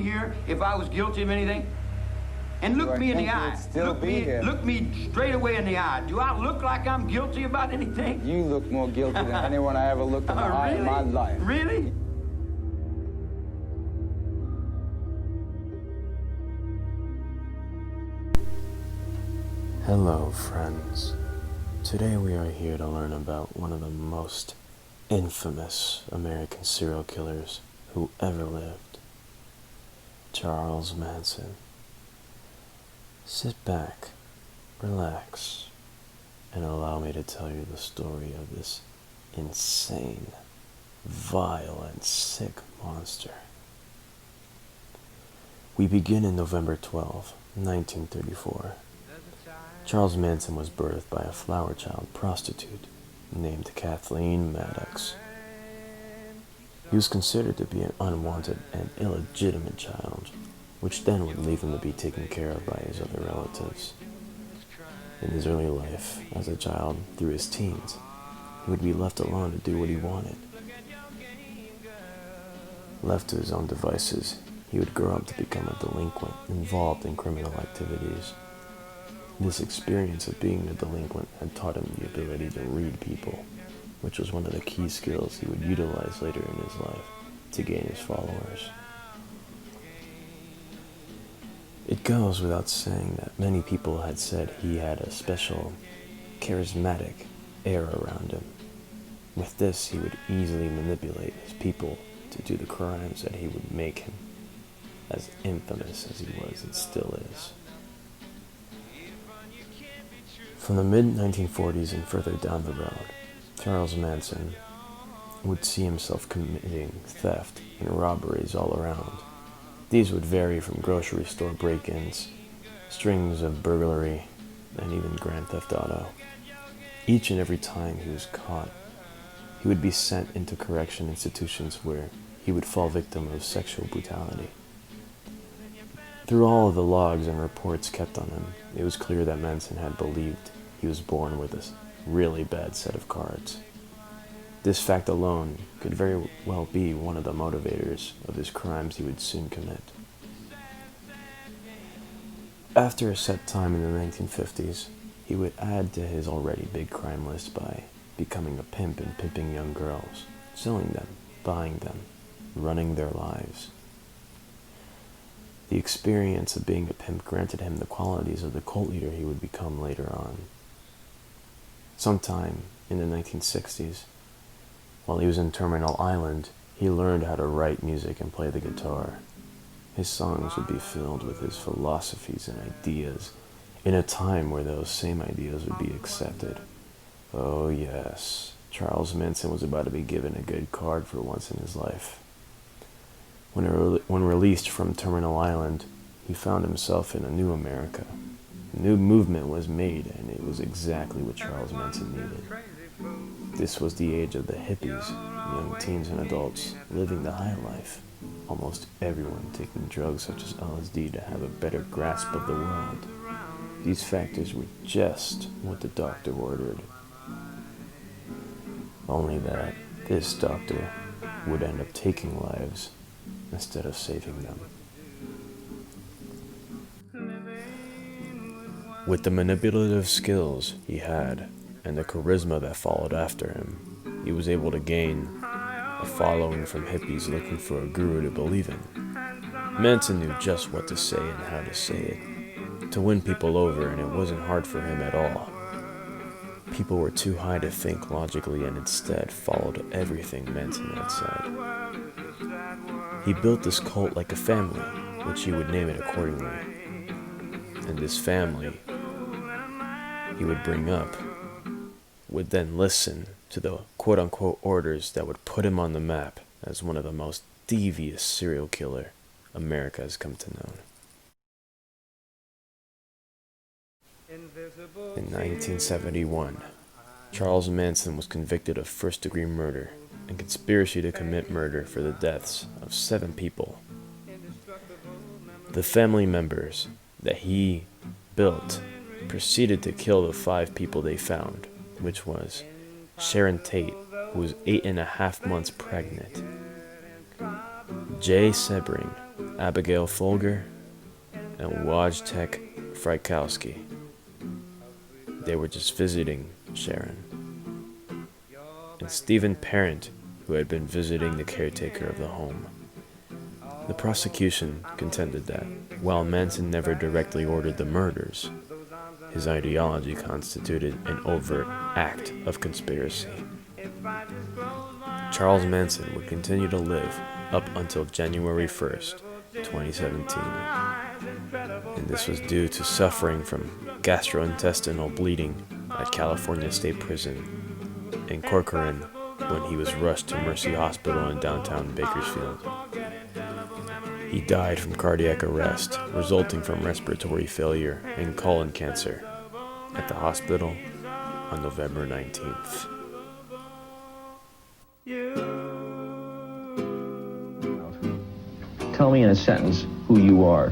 here if I was guilty of anything? And look me in the eye. Look me straight away in the eye. Do I look like I'm guilty about anything? You look more guilty than anyone I ever looked in the eye in my life. Really? Hello, friends. Today we are here to learn about one of the most infamous American serial killers who ever lived, Charles Manson. Sit back, relax, and allow me to tell you the story of this insane, vile, and sick monster. We begin in November 12, 1934. Charles Manson was birthed by a flower child prostitute named Kathleen Maddox. He was considered to be an unwanted and illegitimate child, which then would leave him to be taken care of by his other relatives. In his early life, as a child, through his teens, he would be left alone to do what he wanted. Left to his own devices, he would grow up to become a delinquent involved in criminal activities. This experience of being a delinquent had taught him the ability to read people, which was one of the key skills he would utilize later in his life to gain his followers. It goes without saying that many people had said he had a special, charismatic air around him. With this, he would easily manipulate his people to do the crimes that he would make him as infamous as he was and still is. From the mid-1940s and further down the road, Charles Manson would see himself committing theft and robberies all around. These would vary from grocery store break-ins, strings of burglary, and even Grand Theft Auto. Each and every time he was caught, he would be sent into correction institutions where he would fall victim of sexual brutality. Through all of the logs and reports kept on him, it was clear that Manson had believed he was born with a really bad set of cards. This fact alone could very well be one of the motivators of his crimes he would soon commit. After a set time in the 1950s, he would add to his already big crime list by becoming a pimp and pimping young girls, selling them, buying them, running their lives. The experience of being a pimp granted him the qualities of the cult leader he would become later on. Sometime in the 1960s, while he was in Terminal Island, he learned how to write music and play the guitar. His songs would be filled with his philosophies and ideas in a time where those same ideas would be accepted. Oh yes, Charles Manson was about to be given a good card for once in his life. When released from Terminal Island, he found himself in a new America. A new movement was made, and it was exactly what Charles Manson needed. This was the age of the hippies, young teens and adults living the high life. Almost everyone taking drugs such as LSD to have a better grasp of the world. These factors were just what the doctor ordered. Only that this doctor would end up taking lives instead of saving them. With the manipulative skills he had and the charisma that followed after him, he was able to gain a following from hippies looking for a guru to believe in. Manson knew just what to say and how to say it, to win people over, and it wasn't hard for him at all. People were too high to think logically and instead followed everything Manson had said. He built this cult like a family, which he would name it accordingly. And this family he would bring up would then listen to the quote-unquote orders that would put him on the map as one of the most devious serial killer America has come to know. In 1971, Charles Manson was convicted of first-degree murder and conspiracy to commit murder for the deaths of 7 people. The family members that he built proceeded to kill the 5 people they found, which was Sharon Tate, who was 8.5 months pregnant, Jay Sebring, Abigail Folger, and Wojtek Frykowski. They were just visiting Sharon. And Stephen Parent, who had been visiting the caretaker of the home. The prosecution contended that, while Manson never directly ordered the murders, his ideology constituted an overt act of conspiracy. Charles Manson would continue to live up until January 1st, 2017. And this was due to suffering from gastrointestinal bleeding at California State Prison in Corcoran when he was rushed to Mercy Hospital in downtown Bakersfield. He died from cardiac arrest resulting from respiratory failure and colon cancer at the hospital on November 19th. Tell me in a sentence who you are.